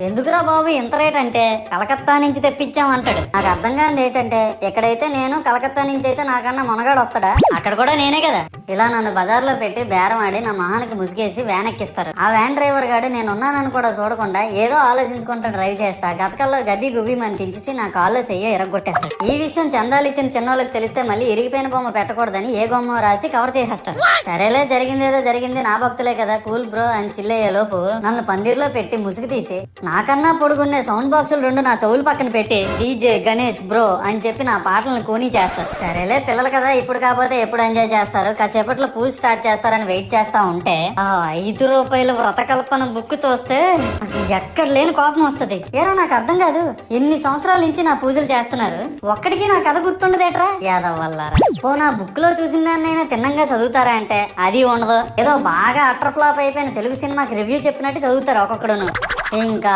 ఎందుకురా బాబు ఇంత రేట్ అంటే కలకత్తా నుంచి తెప్పించాం అంటాడు. నాకు అర్థం కానిది ఏంటంటే ఎక్కడైతే నేను కలకత్తా నుంచి అయితే నాకన్నా మునగాడు వస్తాడా, అక్కడ కూడా నేనే కదా. ఇలా నన్ను బజార్లో పెట్టి బేరం ఆడి నా మొహానికి ముసుగేసి వ్యాన్ ఎక్కిస్తారు. ఆ వ్యాన్ డ్రైవర్ గాడు నేను ఉన్నానని కూడా చూడకుండా ఏదో ఆలోచించుకుంటా డ్రైవ్ చేస్తా గతకల్లో గబి గుబి అని తెంచేసి నా కాల్లో చెయ్యి ఇరగొట్టేస్తాడు. ఈ విషయం చందాలు ఇచ్చిన చిన్నోళ్ళకి తెలిస్తే మళ్ళీ ఇరిగిపోయిన బొమ్మ పెట్టకూడదని ఏ బొమ్మ రాసి కవర్ చేసేస్తారు. సరేలే జరిగిందేదో జరిగింది, నా భక్తులే కదా కూల్ బ్రో అని చిల్లయ్యే లోపు నన్ను పందిర్లో పెట్టి ముసుగు తీసి నాకన్నా పొడుగున్నే సౌండ్ బాక్సులు 2 నా చెవులు పక్కన పెట్టి డీజే గణేష్ బ్రో అని చెప్పి నా పాటలను కూనీ చేస్తారు. సరేలే పిల్లలు కదా ఇప్పుడు కాకపోతే ఎప్పుడు ఎంజాయ్ చేస్తారు, కాసేపట్లో పూజ స్టార్ట్ చేస్తారని వెయిట్ చేస్తా ఉంటే ఆ 5 రూపాయల వ్రతకల్పన బుక్ చూస్తే అది ఎక్కడ లేని కోపం వస్తుంది. ఏరా నాకు అర్థం కాదు, ఎన్ని సంవత్సరాల నుంచి నా పూజలు చేస్తున్నారు, ఒక్కడికి నా కథ గుర్తుండదేట్రా యాదవ్ వల్లారా. ఓ నా బుక్ లో చూసిన దాన్నైనా తిన్నంగా చదువుతారా అంటే అది ఉండదు. ఏదో బాగా అటర్ ఫ్లాప్ అయిపోయిన తెలుగు సినిమాకి రివ్యూ చెప్పినట్టు చదువుతారు ఒక్కొక్కడును. ఇంకా